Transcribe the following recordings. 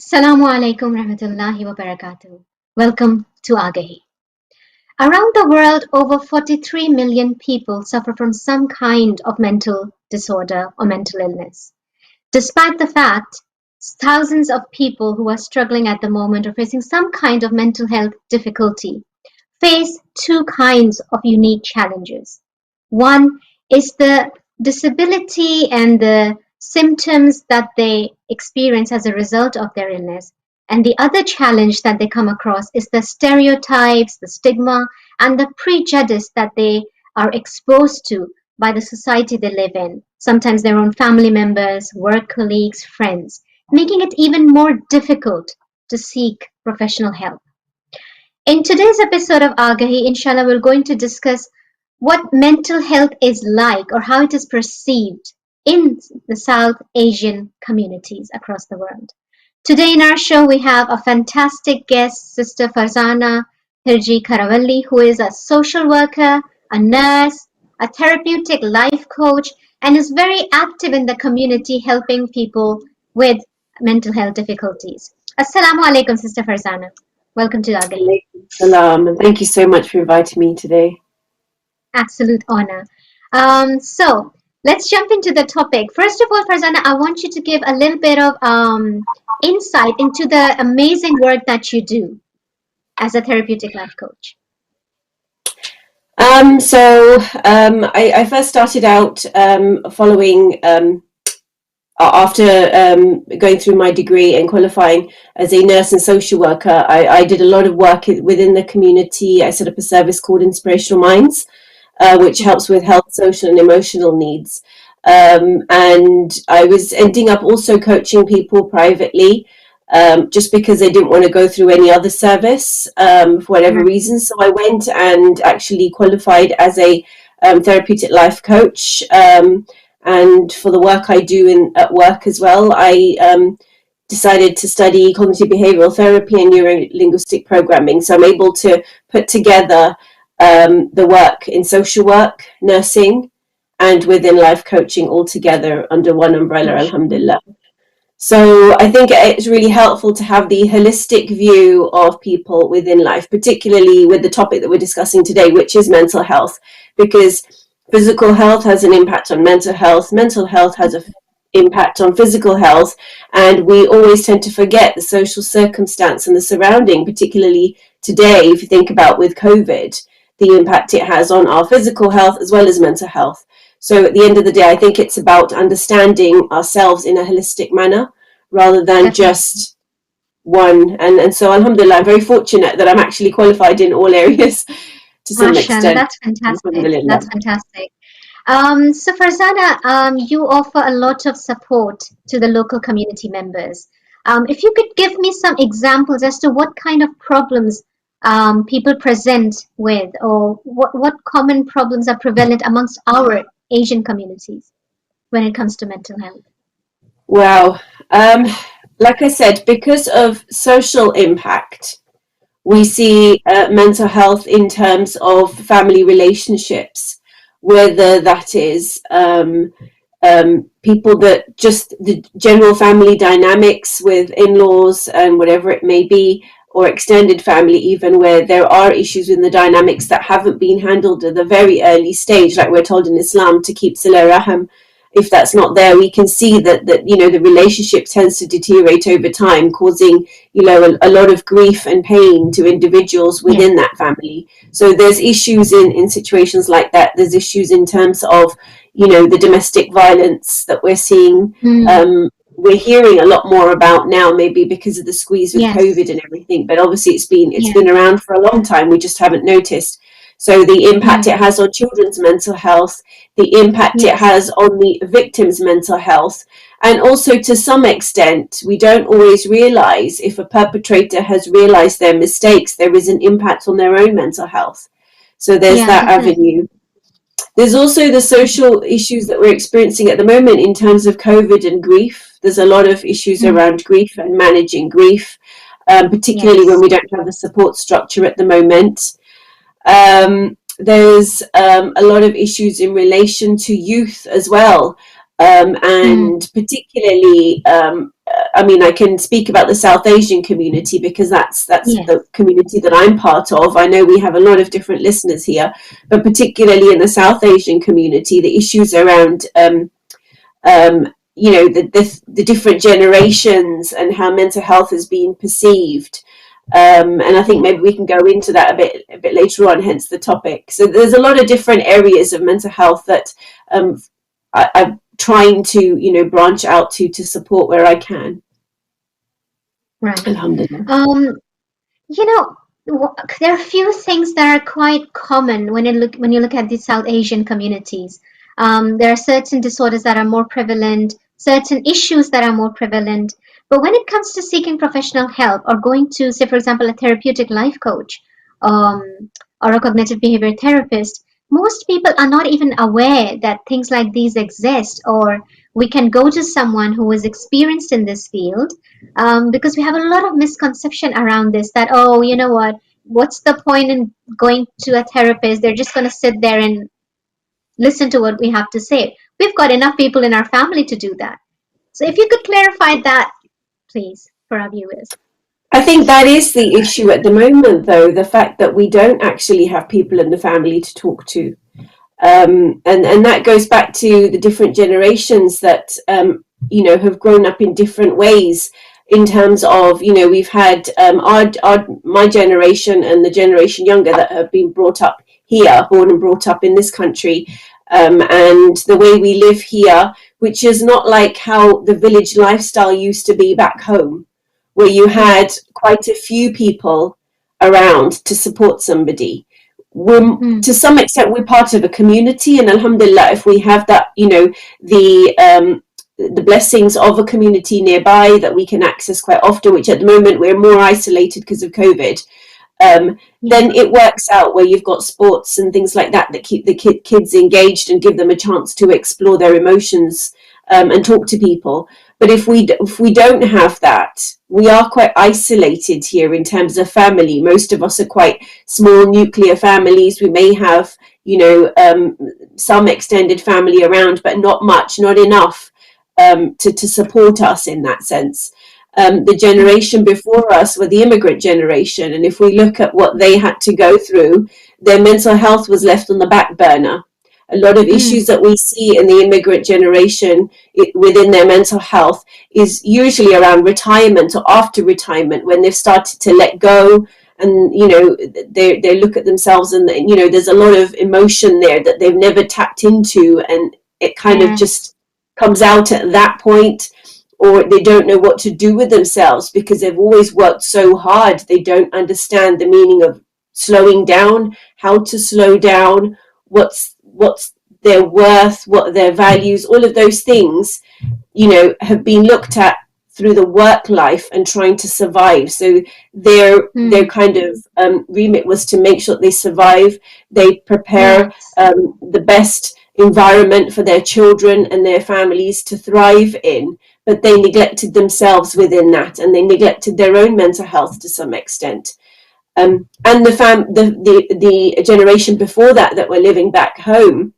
Assalamu alaikum rahmatullahi wa barakatuh. Welcome to Agahi. Around the world, over 43 million people suffer from some kind of mental disorder or mental illness. Despite the fact, thousands of people who are struggling at the moment or facing some kind of mental health difficulty face two kinds of unique challenges. One is the disability and the symptoms that they experience as a result of their illness. And the other challenge that they come across is the stereotypes, the stigma, and the prejudice that they are exposed to by the society they live in, sometimes their own family members, work colleagues, friends, making it even more difficult to seek professional help. In today's episode of Agahi, inshallah, we're going to discuss what mental health is like or how it is perceived in the South Asian communities across the world. Today in our show, we have a fantastic guest, Sister Farzana Karawalli, who is a social worker, a nurse, a therapeutic life coach, and is very active in the community helping people with mental health difficulties. Assalamu alaikum, Sister Farzana. Welcome to Agahi. Salam, and thank you so much for inviting me today. Absolute honor. So let's jump into the topic. First of all, Farzana, I want you to give a little bit of insight into the amazing work that you do as a therapeutic life coach. I first started out following after going through my degree and qualifying as a nurse and social worker. I did a lot of work within the community. I set up a service called Inspirational Minds, which helps with health, social and emotional needs. And I was ending up also coaching people privately, just because they didn't want to go through any other service for whatever reason. So I went and actually qualified as a therapeutic life coach. And for the work I do at work as well, I decided to study cognitive behavioral therapy and neuro-linguistic programming. So I'm able to put together the work in social work, nursing, and within life coaching all together under one umbrella, alhamdulillah. So I think it's really helpful to have the holistic view of people within life, particularly with the topic that we're discussing today, which is mental health, because physical health has an impact on mental health has an impact on physical health, and we always tend to forget the social circumstance and the surrounding, particularly today, if you think about with COVID, the impact it has on our physical health as well as mental health. So at the end of the day, I think it's about understanding ourselves in a holistic manner rather than just one. And so alhamdulillah, I'm very fortunate that I'm actually qualified in all areas to some extent. That's fantastic. That's fantastic. So Farzana, you offer a lot of support to the local community members. If you could give me some examples as to what kind of problems people present with, or what common problems are prevalent amongst our Asian communities when it comes to mental health. Wow. Like I said, because of social impact, we see mental health in terms of family relationships, whether that is people that just the general family dynamics with in-laws and whatever it may be, or extended family even, where there are issues in the dynamics that haven't been handled at the very early stage, like we're told in Islam to keep sila rahim. If that's not there, we can see that the relationship tends to deteriorate over time, causing a lot of grief and pain to individuals within that family. So there's issues in situations like that. There's issues in terms of the domestic violence that we're seeing. We're hearing a lot more about now, maybe because of the squeeze with COVID and everything. But obviously, it's been around for a long time. We just haven't noticed. So the impact it has on children's mental health, the impact it has on the victim's mental health, and also to some extent, we don't always realize if a perpetrator has realized their mistakes, there is an impact on their own mental health. So there's that avenue. There's also the social issues that we're experiencing at the moment in terms of COVID and grief. There's a lot of issues around grief and managing grief, particularly when we don't have the support structure at the moment. There's a lot of issues in relation to youth as well. And particularly, I mean, I can speak about the South Asian community because that's the Yes. community that I'm part of. I know we have a lot of different listeners here, but particularly in the South Asian community, the issues around you know, the different generations and how mental health has been perceived. And I think Yeah. maybe we can go into that a bit later on, hence the topic. So there's a lot of different areas of mental health that I'm trying to, you know, branch out to support where I can. Right. Alhamdulillah. Um, you know, there are a few things that are quite common when you look at the South Asian communities. There are certain disorders that are more prevalent, certain issues that are more prevalent. But when it comes to seeking professional help or going to, say, for example, a therapeutic life coach, um, or a cognitive behavior therapist, most people are not even aware that things like these exist, or we can go to someone who is experienced in this field, because we have a lot of misconception around this, that, oh, you know what, what's the point in going to a therapist? They're just going to sit there and listen to what we have to say. We've got enough people in our family to do that. So if you could clarify that, please, for our viewers. I think that is the issue at the moment, though, the fact that we don't actually have people in the family to talk to. And that goes back to the different generations that you know, have grown up in different ways. In terms of, you know, we've had my generation and the generation younger that have been brought up here, born and brought up in this country, and the way we live here, which is not like how the village lifestyle used to be back home, where you Yeah. had quite a few people around to support somebody. We're, Mm. to some extent, we're part of a community, and alhamdulillah, if we have that, you know, the blessings of a community nearby that we can access quite often, which at the moment we're more isolated because of COVID, Yeah. then it works out where you've got sports and things like that that keep the kids engaged and give them a chance to explore their emotions, and talk to people. But if we don't have that, we are quite isolated here in terms of family. Most of us are quite small nuclear families. We may have, you know, some extended family around, but not much, not enough, to support us in that sense. The Mm. generation before us were the immigrant generation, and if we look at what they had to go through, their mental health was left on the back burner. A lot of Mm. issues that we see in the immigrant generation within their mental health is usually around retirement or after retirement, when they've started to let go, and you know, they look at themselves, and you know, there's a lot of emotion there that they've never tapped into, and it kind of Yes. just comes out at that point. Or they don't know what to do with themselves because they've always worked so hard. They don't understand the meaning of slowing down, how to slow down, what's their worth, what are their values. All of those things, you know, have been looked at through the work life and trying to survive. So their Mm. kind of remit was to make sure that they survive. They prepare Yes. the best environment for their children and their families to thrive in, but they neglected themselves within that, and they neglected their own mental health to some extent. And the generation before that that were living back home,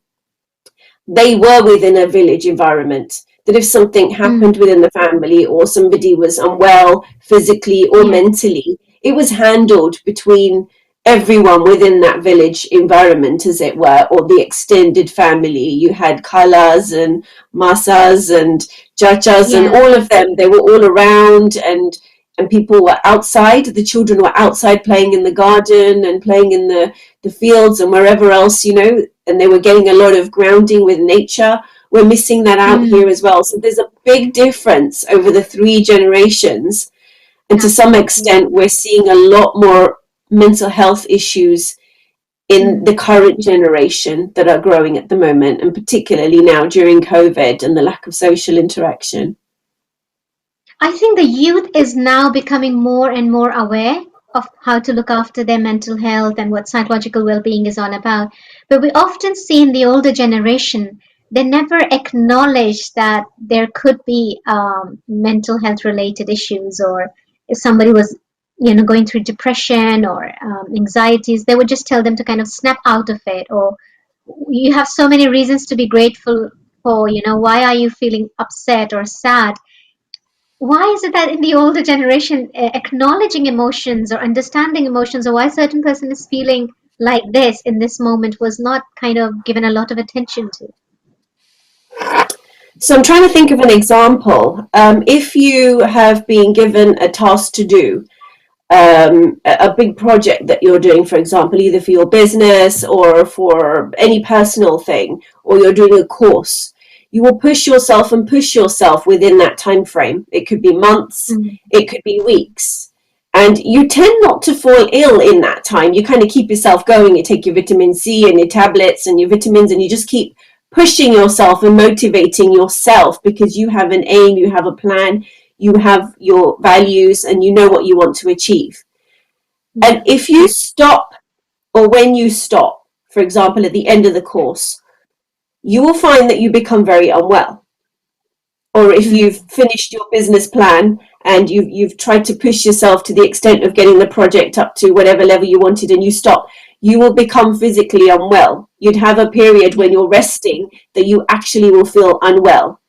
they were within a village environment. That if something Mm. happened within the family, or somebody was unwell physically or Yeah. mentally, it was handled between everyone within that village environment, as it were, or the extended family. You had khalas and masas and chachas and Yeah. all of them. They were all around, and people were outside. The children were outside playing in the garden and playing in the fields and wherever else, you know, and they were getting a lot of grounding with nature. We're missing that out here Mm. as well. So there's a big difference over the three generations. And to some Absolutely. extent, we're seeing a lot more mental health issues in Mm. the current generation that are growing at the moment, and particularly now during COVID and the lack of social interaction. I think the youth is now becoming more and more aware of how to look after their mental health and what psychological well-being is all about. But we often see in the older generation, they never acknowledge that there could be mental health related issues, or if somebody was, going through depression or anxieties, they would just tell them to kind of snap out of it, or you have so many reasons to be grateful. or why are you feeling upset or sad? Why is it that in the older generation, acknowledging emotions or understanding emotions, or why a certain person is feeling like this in this moment, was not kind of given a lot of attention to? So I'm trying to think of an example. If you have been given a task to do, a big project that you're doing, for example, either for your business or for any personal thing, or you're doing a course, you will push yourself and push yourself within that time frame. It could be months, Mm, it could be weeks. And you tend not to fall ill in that time. You kind of keep yourself going. You take your vitamin C and your tablets and your vitamins, and you just keep pushing yourself and motivating yourself because you have an aim, you have a plan, you have your values, and you know what you want to achieve. yeah. And if you stop, or when you stop, for example, at the end of the course, you will find that you become very unwell. Or if Mm, you've finished your business plan and you've tried to push yourself to the extent of getting the project up to whatever level you wanted, and you stop, you will become physically unwell. You'd have a period yeah. when you're resting that you actually will feel unwell.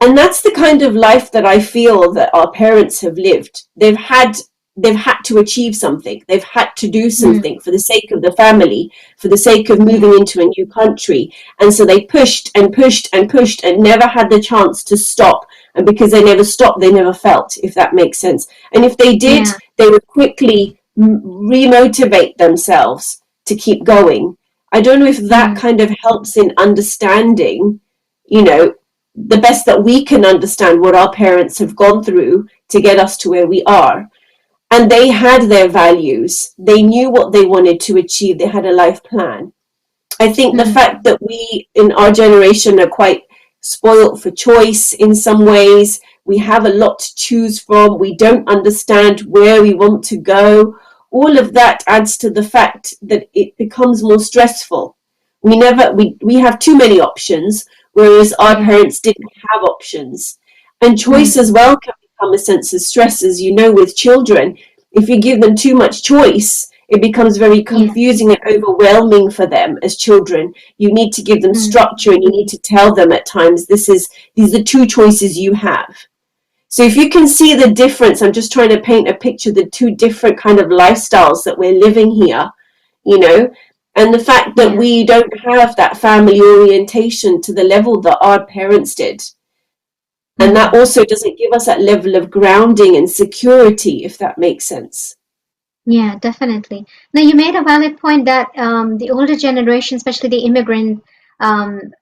And that's the kind of life that I feel that our parents have lived. They've had to achieve something. They've had to do Mm, something for the sake of the family, for the sake of yeah. moving into a new country. And so they pushed and pushed and pushed and never had the chance to stop. And because they never stopped, they never felt, if that makes sense. And if they did, Yeah. they would quickly remotivate themselves to keep going. I don't know if that Mm, kind of helps in understanding, you know, the best that we can understand what our parents have gone through to get us to where we are. And they had their values. They knew what they wanted to achieve. They had a life plan. I think the mm, fact that we in our generation are quite spoilt for choice in some ways, we have a lot to choose from, we don't understand where we want to go. All of that adds to the fact that it becomes more stressful. We have too many options, whereas our yeah. parents didn't have options. And choice as Mm, well can become a sense of stress, as you know, with children. If you give them too much choice, it becomes very yeah. confusing and overwhelming for them as children. You need to give them Mm, structure, and you need to tell them at times, these are the two choices you have. So if you can see the difference, I'm just trying to paint a picture, the two different kind of lifestyles that we're living here, you know, and the fact that yeah. we don't have that family orientation to the level that our parents did. And that Mm. also doesn't give us that level of grounding and security, if that makes sense. Yeah, definitely. Now, you made a valid point that the older generation, especially the immigrant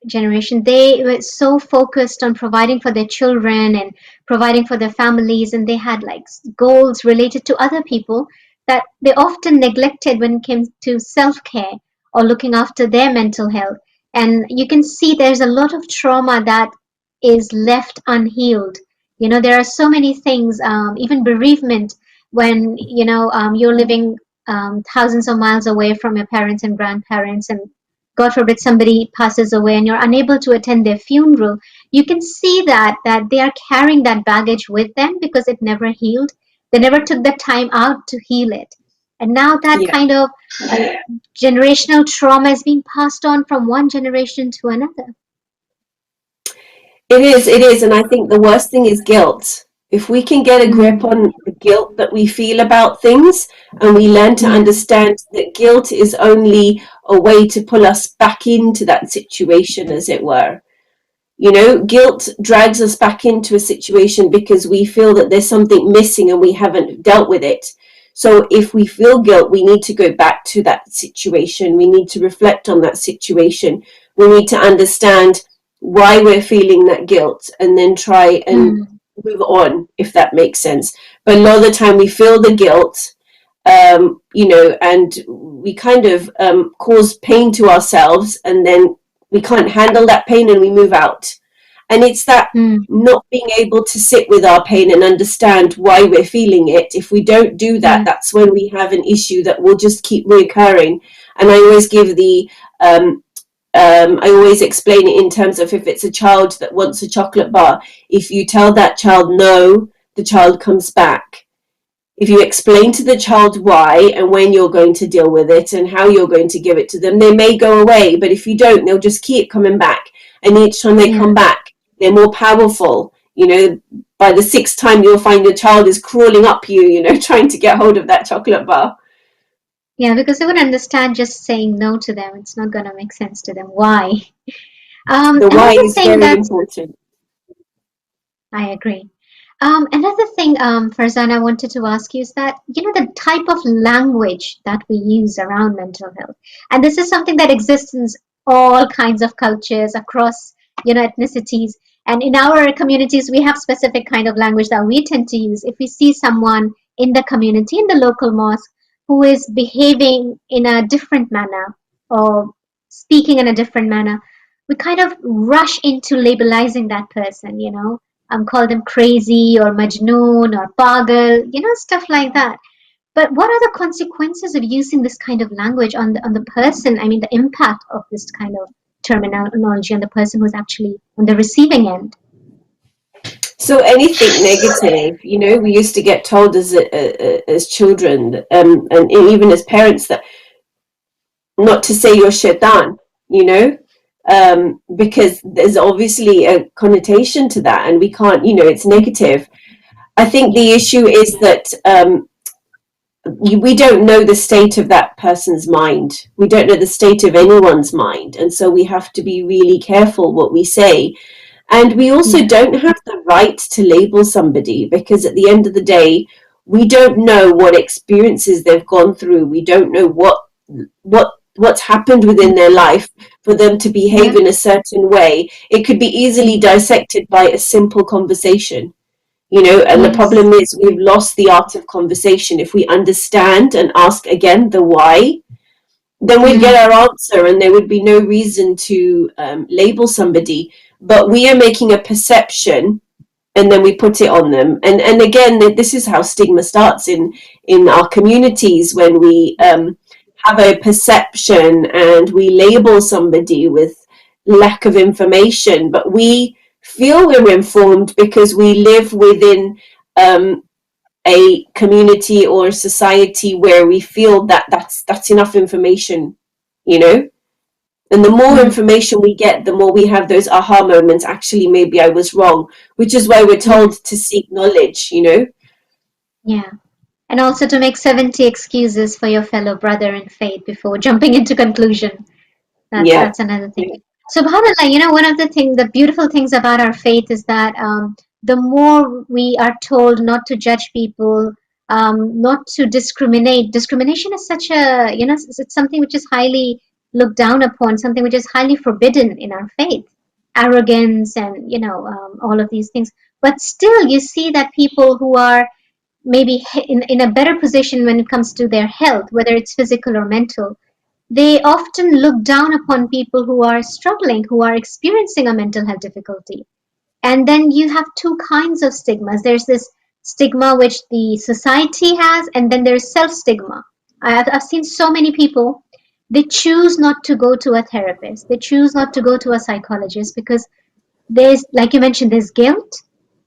generation, they were so focused on providing for their children and providing for their families, and they had like goals related to other people that they often neglected when it came to self-care or looking after their mental health. And you can see there's a lot of trauma that is left unhealed. There are so many things, even bereavement when you're living thousands of miles away from your parents and grandparents, and god forbid somebody passes away and you're unable to attend their funeral. You can see that they are carrying that baggage with them because it never healed. They never took the time out to heal it, and now that Yeah. kind of uh, generational trauma is being passed on from one generation to another. It is, and I think the worst thing is guilt. If we can get a grip Mm, on the guilt that we feel about things, and we learn to yeah. understand that guilt is only a way to pull us back into that situation, as it were. Guilt drags us back into a situation because we feel that there's something missing and we haven't dealt with it. So if we feel guilt, we need to go back to that situation. We need to reflect on that situation. We need to understand why we're feeling that guilt and then try and Mm, move on, if that makes sense. But a lot of the time we feel the guilt, and we kind of cause pain to ourselves, and then we can't handle that pain and we move out. And it's that mm, not being able to sit with our pain and understand why we're feeling it. If we don't do that, yeah. that's when we have an issue that will just keep reoccurring. And I always give I always explain it in terms of, if it's a child that wants a chocolate bar, if you tell that child no, the child comes back. If you explain to the child why and when you're going to deal with it and how you're going to give it to them, they may go away. But if you don't, they'll just keep coming back. and each time they come back, they're more powerful. By the sixth time, you'll find your child is crawling up you, trying to get hold of that chocolate bar. Yeah, because they would understand just saying no to them. It's not going to make sense to them. Why? The why Another is thing very that important. I agree. Another thing, Farzana, I wanted to ask you is that, the type of language that we use around mental health. And this is something that exists in all kinds of cultures across, ethnicities. And in our communities, we have specific kind of language that we tend to use. If we see someone in the community, in the local mosque, who is behaving in a different manner or speaking in a different manner, we kind of rush into labelizing that person, call them crazy or majnoon or pagal, stuff like that. But what are the consequences of using this kind of language on the person? I mean, the impact of this kind of terminology on the person who's actually on the receiving end. So anything negative, we used to get told as children, and even as parents, that not to say you're shaitan, because there's obviously a connotation to that, and we can't, it's negative. I think Yeah. the issue is that we don't know the state of that person's mind. We don't know the state of anyone's mind, and so we have to be really careful what we say. And we also Yeah. don't have the right to label somebody, because at the end of the day, we don't know what experiences they've gone through. We don't know what's happened within their life for them to behave Yeah. in a certain way. It could be easily dissected by a simple conversation. And the Yes. problem is we've lost the art of conversation. If we understand and ask again the why, then we'd get Mm. our answer, and there would be no reason to label somebody. But we are making a perception, and then we put it on them. And again, this is how stigma starts in our communities, when we have a perception and we label somebody with lack of information, but we feel we're informed because we live within um, a community or a society where we feel that that's enough information, you know. And the more Mm. information we get, the more we have those aha moments. Actually, maybe I was wrong, which is why we're Yeah. told to seek knowledge. Yeah. And also to make 70 excuses for your fellow brother in faith before jumping into conclusion. Yeah. That's another thing. SubhanAllah, one of the beautiful things about our faith is that the more we are told not to judge people, not to discriminate. Discrimination is such a, it's something which is highly looked down upon, something which is highly forbidden in our faith. Arrogance and, all of these things. But still, you see that people who are maybe in a better position when it comes to their health, whether it's physical or mental, they often look down upon people who are struggling, who are experiencing a mental health difficulty. And then you have two kinds of stigmas. There's this stigma which the society has, and then there's self stigma. I've seen so many people, they choose not to go to a therapist, they choose not to go to a psychologist because there's, like you mentioned, there's guilt,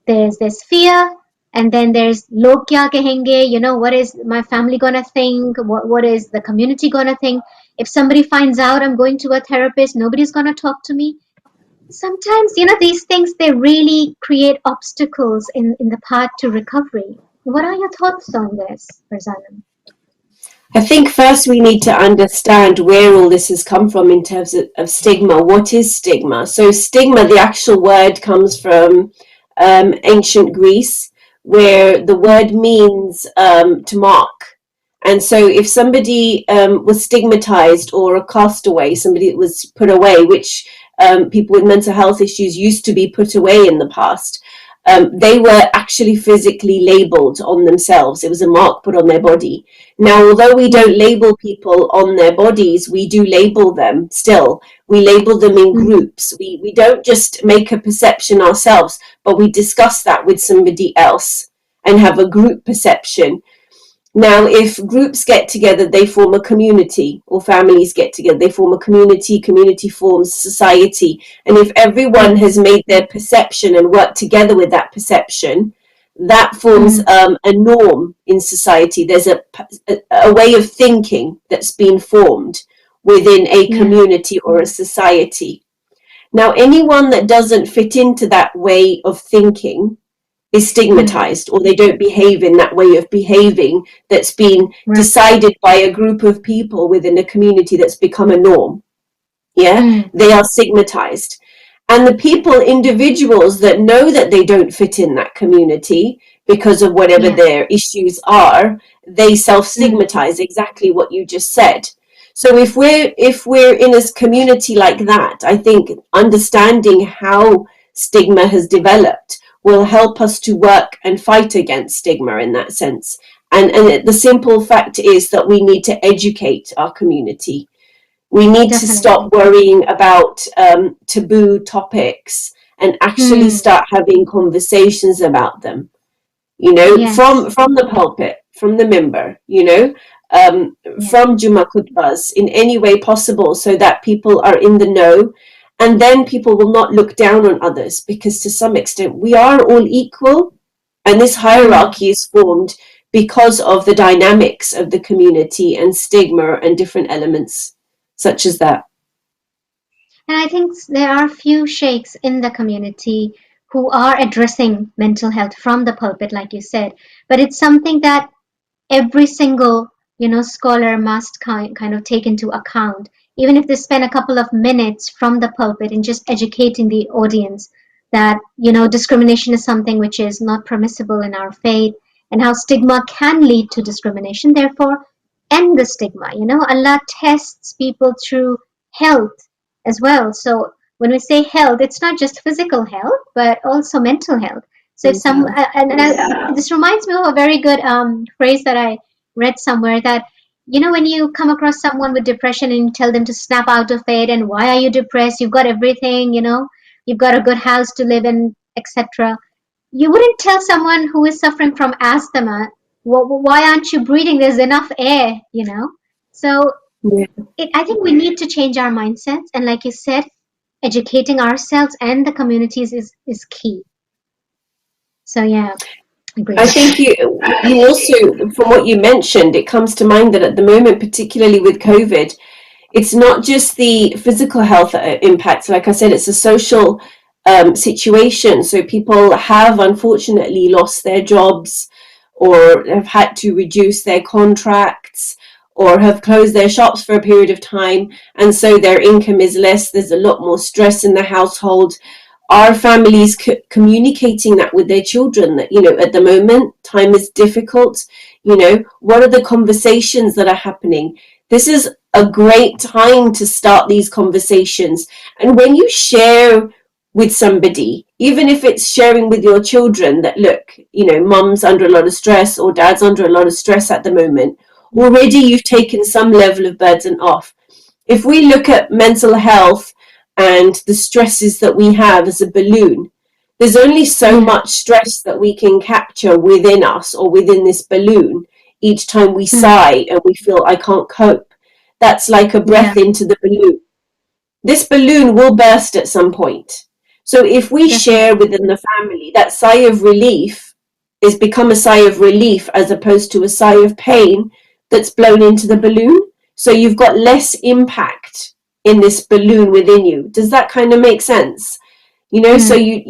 there's fear, and then there's log kya kahenge, what is my family gonna think, what is the community gonna think, if somebody finds out I'm going to a therapist, nobody's gonna talk to me. Sometimes, these things, they really create obstacles in the path to recovery. What are your thoughts on this, Farzana? I think first we need to understand where all this has come from in terms of stigma. What is stigma? So stigma, the actual word, comes from ancient Greece, where the word means to mark. And so if somebody was stigmatized, or a castaway, somebody that was put away, which people with mental health issues used to be put away in the past, they were actually physically labeled on themselves. It was a mark put on their body. Now, although we don't label people on their bodies, we do label them still. We label them in Mm. groups. We don't just make a perception ourselves, but we discuss that with somebody else and have a group perception. Now, if groups get together, they form a community, or families get together, they form a community, community forms society. And if everyone Yeah. has made their perception and worked together with that perception, that forms Mm. a norm in society. There's a way of thinking that's been formed within a Yeah. community or a society. Now, anyone that doesn't fit into that way of thinking is Hmm. stigmatized, or they don't behave in that way of behaving that's been Right. decided by a group of people within a community that's become a norm. Yeah, Hmm. they are stigmatized. And the people, individuals that know that they don't fit in that community because of whatever Yeah. their issues are, they Hmm. self-stigmatize, exactly what you just said. So if we're in a community like that, I think understanding how stigma has developed will help us to work and fight against stigma in that sense. And the simple fact is that we need to educate our community. We need to stop Definitely. worrying about taboo topics and actually Hmm. start having conversations about them, Yes. from the pulpit, from the member, Yeah. from Juma khutbas in any way possible, so that people are in the know. And then people will not look down on others, because to some extent we are all equal, and this Hmm. hierarchy is formed because of the dynamics of the community and stigma and different elements such as that. And I think there are few sheikhs in the community who are addressing mental health from the pulpit, like you said. But it's something that every single scholar must kind of take into account, even if they spend a couple of minutes from the pulpit in just educating the audience that discrimination is something which is not permissible in our faith, and how stigma can lead to discrimination. Therefore, end the stigma. Allah tests people through health as well. So when we say health, it's not just physical health but also mental health. So if Mental some health. this reminds me of a very good phrase that I read somewhere, that when you come across someone with depression and you tell them to snap out of it, and why are you depressed? You've got everything, you've got a good house to live in, etc. You wouldn't tell someone who is suffering from asthma, why aren't you breathing? There's enough air. So Yeah. I think we need to change our mindsets, and like you said, educating ourselves and the communities is key. So yeah, I agreed. think you also, from what you mentioned, it comes to mind that at the moment, particularly with COVID, it's not just the physical health impacts. Like I said, it's a social situation. So people have unfortunately lost their jobs, or have had to reduce their contracts, or have closed their shops for a period of time. And so their income is less. There's a lot more stress in the household. Are families communicating that with their children, that at the moment time is difficult? What are the conversations that are happening? This is a great time to start these conversations. And when you share with somebody, even if it's sharing with your children, that look, mum's under a lot of stress or dad's under a lot of stress at the moment, already you've taken some level of burden off. If we look at mental health and the stresses that we have as a balloon, there's only so Yeah. much stress that we can capture within us, or within this balloon, each time we Hmm. sigh and we feel, I can't cope. That's like a Yeah. breath into the balloon. This balloon will burst at some point. So if we share Definitely. within the family, that sigh of relief is become a sigh of relief, as opposed to a sigh of pain that's blown into the balloon. So you've got less impact in this balloon within you. Does that kind of make sense? So Hmm.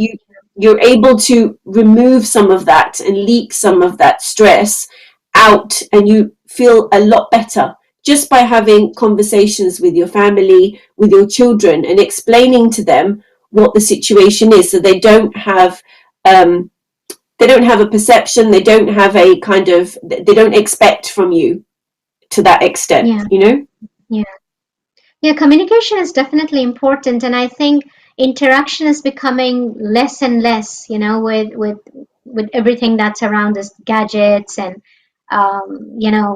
you're able to remove some of that and leak some of that stress out, and you feel a lot better just by having conversations with your family, with your children, and explaining to them what the situation is, so um, they don't have a perception, they don't have a kind of, they don't expect from you to that Yeah. extent. Yeah. Yeah, communication is definitely important, and I think interaction is becoming less and less, with everything that's around us, gadgets and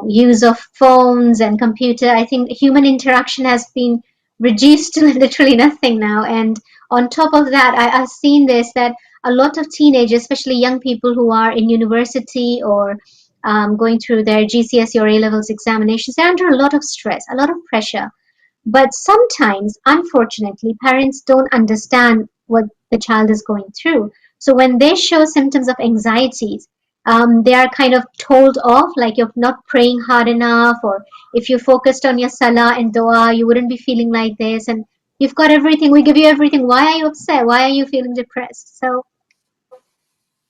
use of phones and computer. I think human interaction has been reduced to literally nothing now. And on top of that, I've seen this, that a lot of teenagers, especially young people who are in university or going through their GCSE or A levels examinations, they're under a lot of stress, a lot of pressure, but sometimes, unfortunately, parents don't understand what the child is going through. So when they show symptoms of anxieties, they are kind of told off, like you're not praying hard enough, or if you focused on your salah and dua, you wouldn't be feeling like this. And You've got everything. We give you everything. Why are you upset? Why are you feeling depressed? So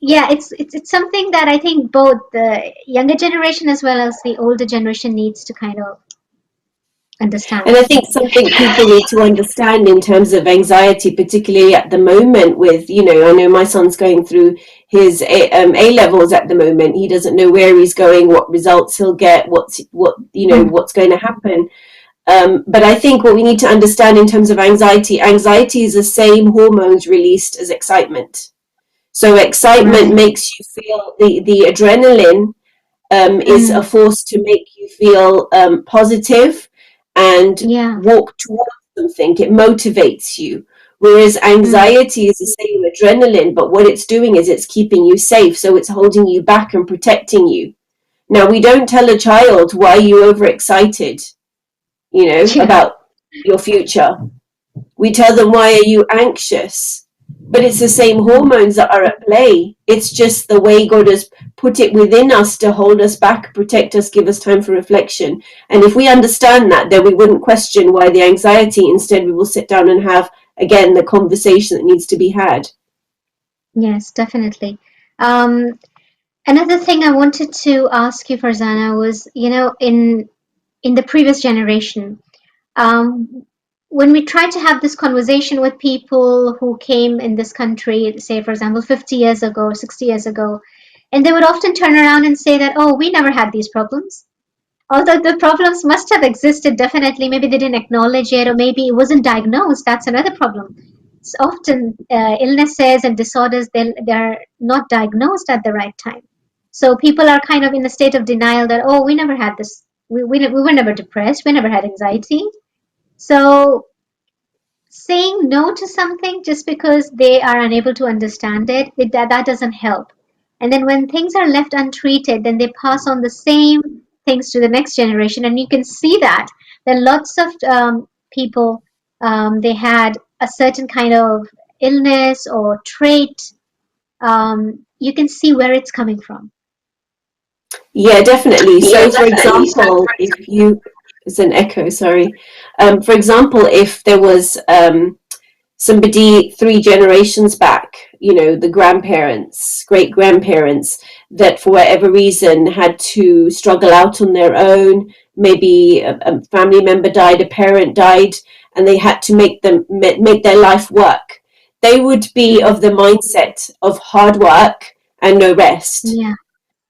yeah, it's something that I think both the younger generation as well as the older generation needs to kind of And understand. I think something people need to understand in terms of anxiety, particularly at the moment with, I know my son's going through his A levels at the moment. He doesn't know where he's going, what results he'll get, Mm, what's going to happen. But I think what we need to understand in terms of anxiety is the same hormones released as excitement. So excitement right. makes you feel the adrenaline is a Mm, force to make you feel positive and yeah. walk towards something. It motivates you. Whereas Mm, anxiety is the same adrenaline, but what it's doing is it's keeping you safe. So it's holding you back and protecting you. Now, we don't tell a child, why are you overexcited, yeah. about your future. We tell them, why are you anxious? But it's the same Mm, hormones that are at play. It's just the way God has put it within us to hold us back, protect us, give us time for reflection. And if we understand that, then we wouldn't question why the anxiety. Instead, we will sit down and have, again, the conversation that needs to be had. yes, definitely. Um, Another thing I wanted to ask you, Farzana, was, in the previous generation, um, when we try to have this conversation with people who came in this country, say, for example, 50 years ago or 60 years ago, and they would often turn around and say that, oh, we never had these problems. Although the problems must have existed, definitely, maybe they didn't acknowledge it, or maybe it wasn't diagnosed. That's another problem. It's often illnesses and disorders, they're not diagnosed at the right time. So people are kind of in a state of denial that, oh, we never had this. We were never depressed. We never had anxiety. So saying no to something just because they are unable to understand that doesn't help. And then when things are left untreated, then they pass on the same things to the next generation. And you can see that there are lots of people, they had a certain kind of illness or trait. You can see where it's coming from. Yeah, definitely. Yeah, So, for definitely. So, example, if you, it's an echo, sorry. For example, if there was somebody 3 generations back, the grandparents, great grandparents, that for whatever reason had to struggle out on their own. Maybe a family member died, a parent died, and they had to make their life work. They would be Mm, of the mindset of hard work and no rest. yeah.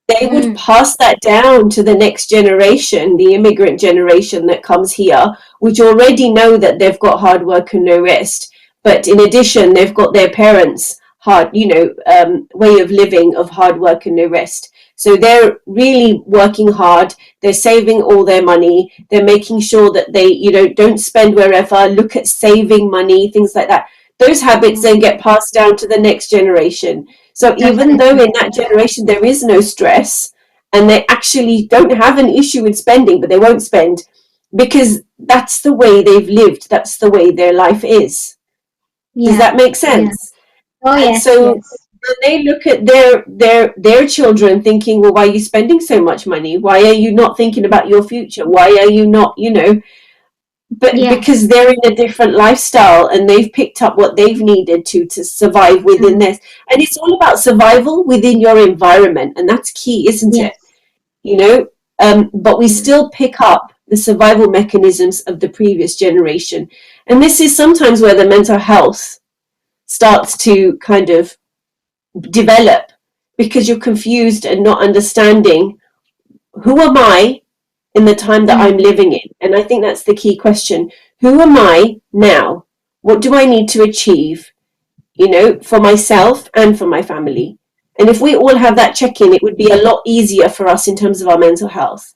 They would Mm, pass that down to the next generation, the immigrant generation that comes here, which already know that they've got hard work and no rest. But in addition, they've got their parents' hard, way of living of hard work and no rest. So they're really working hard. They're saving all their money. They're making sure that they, don't spend wherever, look at saving money, things like that. Those habits yeah. then get passed down to the next generation. So even though Definitely. in that generation there is no stress and they actually don't have an issue with spending, but they won't spend because that's the way they've lived, that's the way their life is. Does Yeah. that make Yeah. sense? Oh, And yes, so yes. when they look at their children thinking, well, why are you spending so much money? Why are you not thinking about your future? Why are you not, but Yeah. because they're in a different lifestyle and they've picked up what they've needed to survive within Mm, this, and it's all about survival within your environment, and that's key, isn't it? yes. you know but we Yeah. still pick up the survival mechanisms of the previous generation, and this is sometimes where the mental health starts to kind of develop, because you're confused and not understanding, who am I in the time that I'm Mm. living in? And I think that's the key question. Who am I now? What do I need to achieve, for myself and for my family? And if we all have that check in, it would be a lot easier for us in terms of our mental health.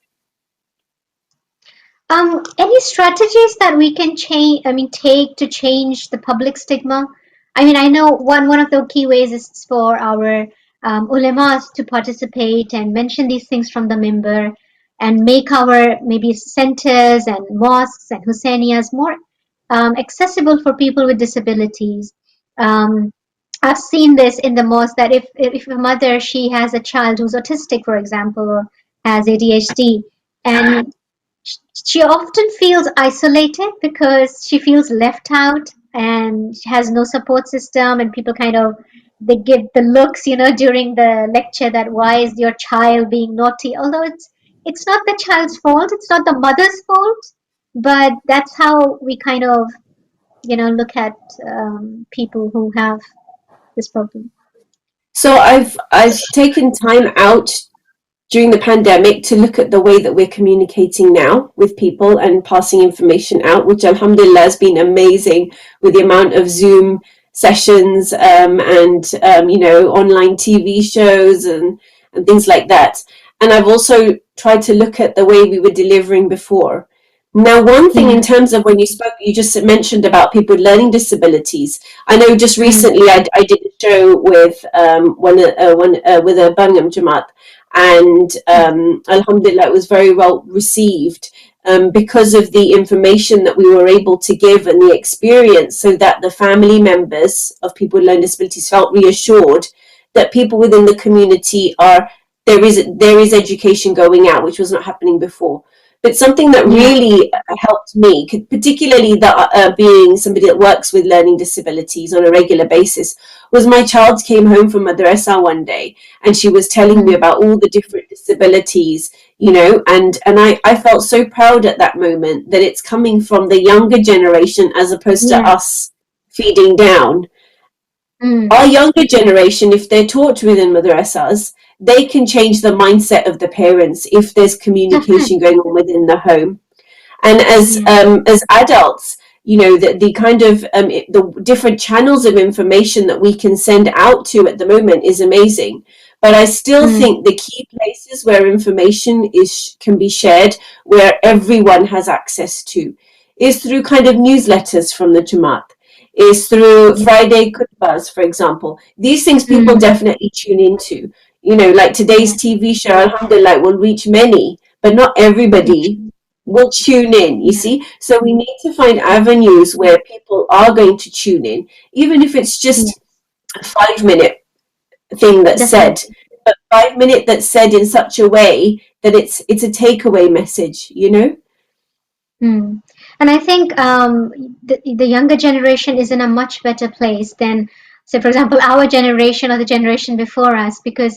Any strategies that we can change, I mean, take to change the public stigma? I mean, I know one of the key ways is for our ulemas to participate and mention these things from the member and make our maybe centers and mosques and Hussainias more accessible for people with disabilities. Um, I've seen this in the mosque that if a mother, she has a child who's autistic, for example, or has ADHD, and she often feels isolated because she feels left out and she has no support system, and people kind of they give the looks, during the lecture that why is your child being naughty, although it's not the child's fault, it's not the mother's fault, but that's how we kind of look at people who have this problem. So I've taken time out during the pandemic to look at the way that we're communicating now with people and passing information out, which alhamdulillah has been amazing with the amount of Zoom sessions and online TV shows and things like that. And I've also tried to look at the way we were delivering before. Now, one thing in Mm, terms of when you spoke, you just mentioned about people with learning disabilities. I know just mm, recently I did a show with with a Birmingham Jamaat, and Alhamdulillah, it was very well received because of the information that we were able to give and the experience, so that the family members of people with learning disabilities felt reassured that people within the community are there is education going out, which was not happening before. But something that yeah. really helped me, particularly that being somebody that works with learning disabilities on a regular basis, was my child came home from madrasa one day and she was telling me Mm, about all the different disabilities, and I felt so proud at that moment that it's coming from the younger generation as opposed to yeah. us feeding down. Mm, Our younger generation, if they're taught within madrasas, they can change the mindset of the parents if there's communication definitely. going on within the home. And Yeah. as adults, the kind of the different channels of information that we can send out to at the moment is amazing. But I still Mm, think the key places where information is can be shared, where everyone has access to, is through kind of newsletters from the Jamaat, is through yeah. Friday khutbahs, for example. These things people Mm, definitely tune into. Like today's yeah. TV show, Alhamdulillah, will reach many, but not everybody Actually, will tune in, you yeah. see. So we need to find avenues where people are going to tune in, even if it's Yeah. just a 5 minute thing that's said, Definitely. but 5 minute that's said in such a way that it's a takeaway message. Mm. And I think the younger generation is in a much better place than, say, for example, our generation or the generation before us, because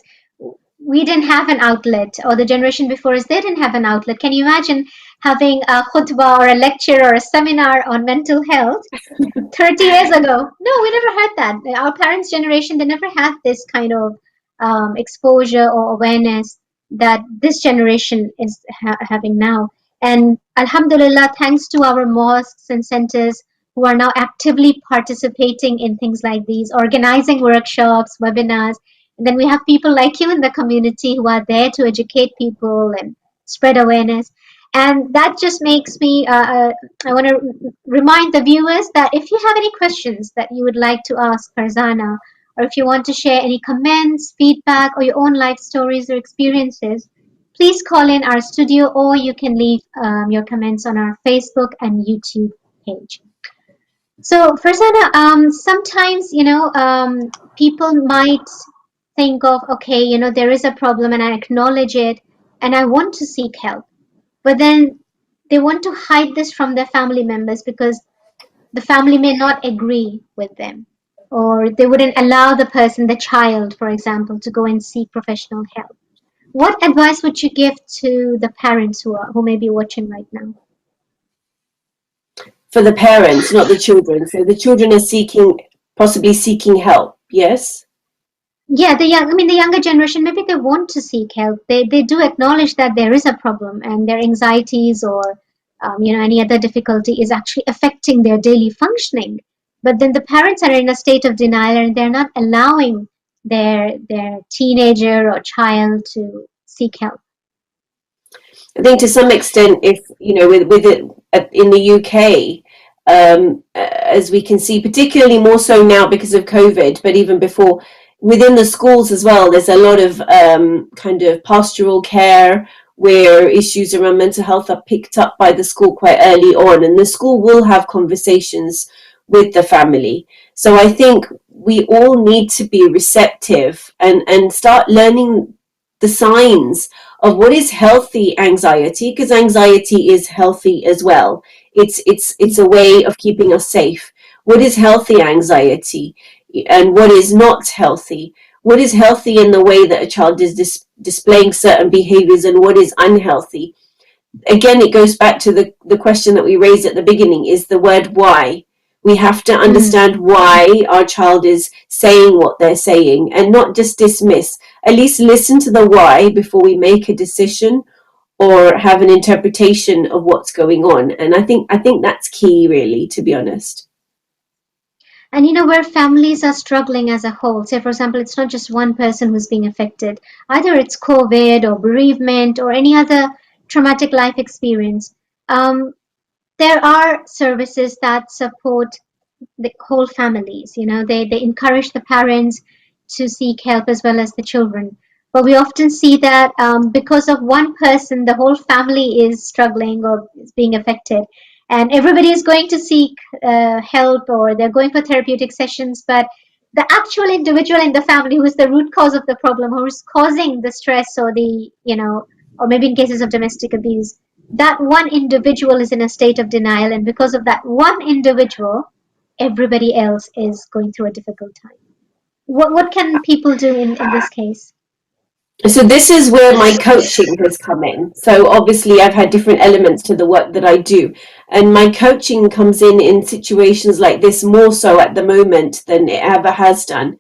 we didn't have an outlet, or the generation before us, they didn't have an outlet. Can you imagine having a khutbah or a lecture or a seminar on mental health 30 years ago? No, we never had that. Our parents' generation, they never had this kind of exposure or awareness that this generation is having now. And Alhamdulillah, thanks to our mosques and centers who are now actively participating in things like these, organizing workshops, webinars. And then we have people like you in the community who are there to educate people and spread awareness. And that just makes me, I want to remind the viewers that if you have any questions that you would like to ask Farzana, or if you want to share any comments, feedback, or your own life stories or experiences, please call in our studio, or you can leave your comments on our Facebook and YouTube page. So, Farzana, sometimes, people might think of, okay, there is a problem and I acknowledge it and I want to seek help. But then they want to hide this from their family members because the family may not agree with them, or they wouldn't allow the person, the child, for example, to go and seek professional help. What advice would you give to the parents who may be watching right now? For the parents, not the children. So the children are possibly seeking help. Yes. Yeah, the younger generation, maybe they want to seek help. They do acknowledge that there is a problem and their anxieties or any other difficulty is actually affecting their daily functioning. But then the parents are in a state of denial and they're not allowing their teenager or child to seek help. I think to some extent, if with it in the UK, as we can see, particularly more so now because of COVID, but even before, within the schools as well, there's a lot of kind of pastoral care where issues around mental health are picked up by the school quite early on, and the school will have conversations with the family. So I think we all need to be receptive and start learning the signs of what is healthy anxiety, because anxiety is healthy as well. It's a way of keeping us safe. What is healthy anxiety, and what is not healthy? What is healthy in the way that a child is displaying certain behaviors, and what is unhealthy? Again, it goes back to the question that we raised at the beginning, is the word why. We have to understand why our child is saying what they're saying, and not just dismiss. At least listen to the why before we make a decision or have an interpretation of what's going on. And I think that's key, really, to be honest. And where families are struggling as a whole, say, for example, it's not just one person who's being affected, either it's COVID or bereavement or any other traumatic life experience. There are services that support the whole families. They encourage the parents to seek help as well as the children. But we often see that because of one person, the whole family is struggling or is being affected, and everybody is going to seek help, or they're going for therapeutic sessions. But the actual individual in the family who is the root cause of the problem, who is causing the stress or or maybe in cases of domestic abuse, that one individual is in a state of denial, and because of that one individual, everybody else is going through a difficult time. What can people do in this case? So this is where my coaching has come in. So obviously I've had different elements to the work that I do, and my coaching comes in situations like this more so at the moment than it ever has done.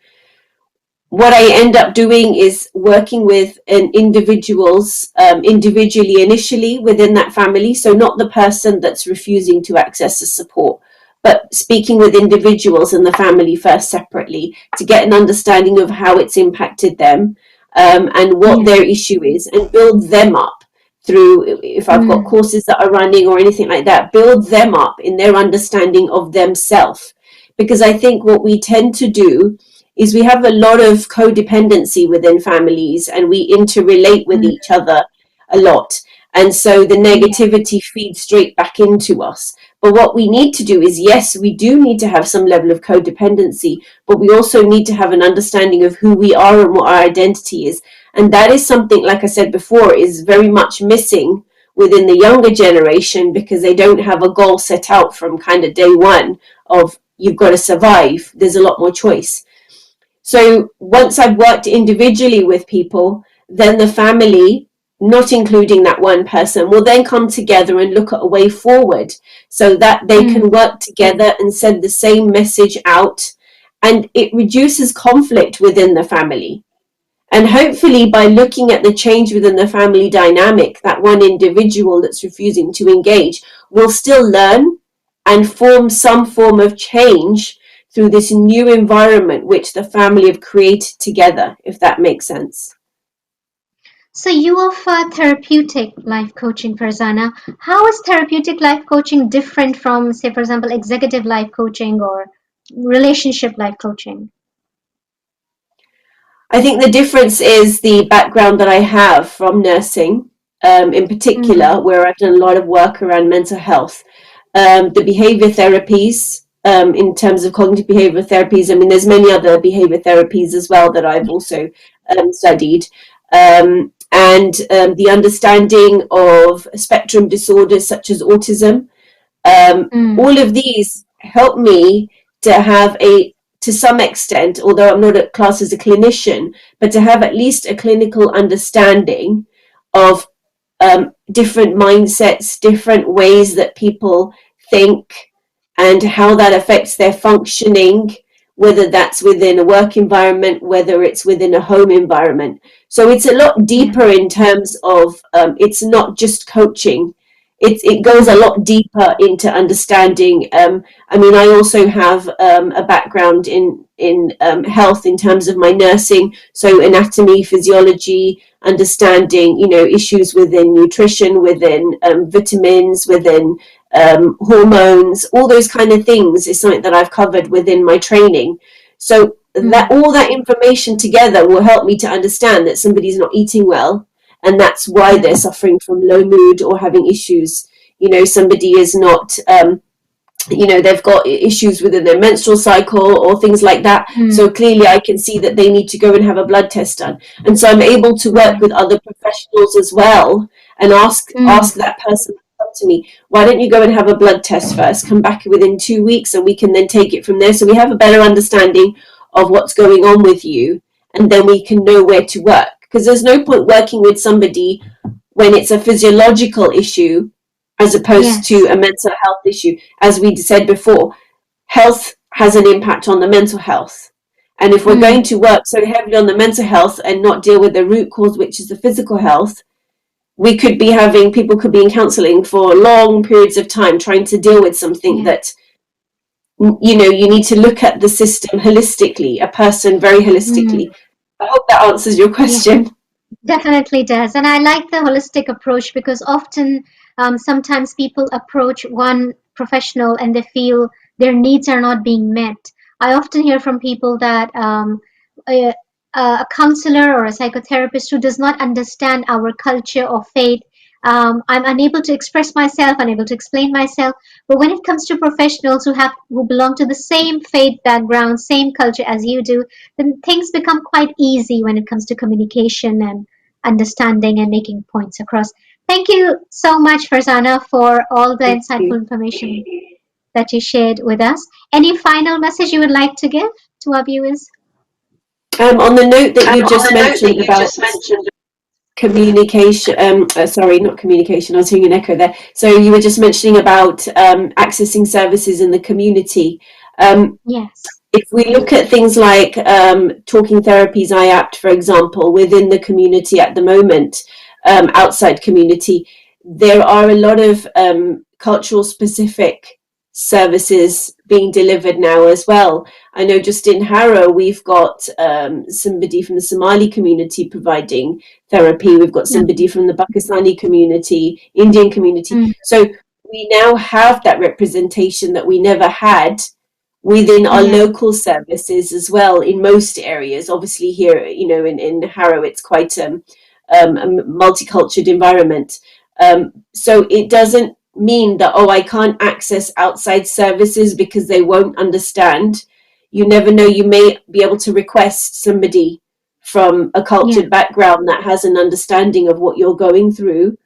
What I end up doing is working with individuals individually initially within that family. So not the person that's refusing to access the support, but speaking with individuals in the family first separately to get an understanding of how it's impacted them, and what Yeah. their issue is, and build them up through, if I've got Mm, courses that are running or anything like that, build them up in their understanding of themselves. Because I think what we tend to do is we have a lot of codependency within families, and we interrelate with mm, each other a lot. And so the yeah. negativity feeds straight back into us. But what we need to do is, yes, we do need to have some level of codependency, but we also need to have an understanding of who we are and what our identity is. And that is something, like I said before, is very much missing within the younger generation, because they don't have a goal set out from kind of day one of you've got to survive. There's a lot more choice. So once I've worked individually with people, then the family, not including that one person, will then come together and look at a way forward so that they can Mm, work together and send the same message out. And it reduces conflict within the family. And hopefully, by looking at the change within the family dynamic, that one individual that's refusing to engage will still learn and form some form of change through this new environment which the family have created together, if that makes sense. So you offer therapeutic life coaching, Farzana. How is therapeutic life coaching different from, say, for example, executive life coaching or relationship life coaching? I think the difference is the background that I have from nursing, in Mm, particular, where I've done a lot of work around mental health. The behavior therapies, in terms of cognitive behavior therapies, I mean, there's many other behavior therapies as well that I've also studied. And the understanding of spectrum disorders such as autism, mm, all of these help me to have to some extent, although I'm not a class as a clinician, but to have at least a clinical understanding of different mindsets, different ways that people think, and how that affects their functioning, whether that's within a work environment, whether it's within a home environment. So it's a lot yeah. deeper in terms of, it's not just coaching. It goes a lot deeper into understanding. I mean, I also have a background in health in terms of my nursing, so anatomy, physiology, understanding, issues within nutrition, within vitamins, within hormones, all those kind of things is something that I've covered within my training. So that Mm, all that information together will help me to understand that somebody's not eating well, and that's why yeah. they're suffering from low mood or having issues. Somebody is not they've got issues within their menstrual cycle or things like that. So clearly I can see that they need to go and have a blood test done. And so I'm able to work with other professionals as well and ask that person to come to me, why don't you go and have a blood test first, come back within 2 weeks, and we can then take it from there. So we have a better understanding of what's going on with you, and then we can know where to work. Because there's no point working with somebody when it's a physiological issue as opposed to a mental health issue. As we said before, health has an impact on the mental health. And if we're going to work so heavily on the mental health and not deal with the root cause, which is the physical health, we could be having people could be in counseling for long periods of time trying to deal with something that, you need to look at the system holistically, a person very holistically. I hope that answers your question. Definitely does. And I like the holistic approach because often, sometimes people approach one professional and they feel their needs are not being met. I often hear from people that a, a counselor or a psychotherapist who does not understand our culture or faith, I'm unable to express myself, unable to explain myself. But when it comes to professionals who belong to the same faith background, same culture as you do, then things become quite easy when it comes to communication and understanding and making points across. Thank you so much, Farzana, for all the Thank insightful you. information that you shared with us. Any final message you would like to give to our viewers? On the note that you just mentioned about communication, sorry, not communication, I was hearing an echo there. So you were just mentioning about accessing services in the community. Yes. If we look at things like talking therapies, IAPT, for example, within the community at the moment, outside community, there are a lot of cultural specific services being delivered now as well. I know just in Harrow, we've got somebody from the Somali community providing therapy. We've got somebody from the Pakistani community, Indian community. So we now have that representation that we never had within our local services as well in most areas. Obviously here, in Harrow, it's quite a multicultural environment. So it doesn't mean that, I can't access outside services because they won't understand. You never know, you may be able to request somebody from a cultured background that has an understanding of what you're going through.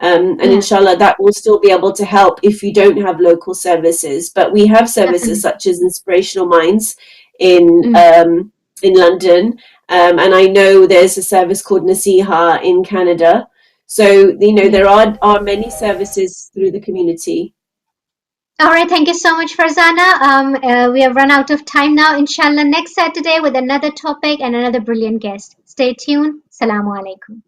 And inshallah, that will still be able to help if you don't have local services. But we have services such as Inspirational Minds in London. And I know there's a service called Nasiha in Canada. So, there are many services through the community. All right, thank you so much, Farzana. We have run out of time now. Inshallah, next Saturday with another topic and another brilliant guest. Stay tuned. Salamu alaikum.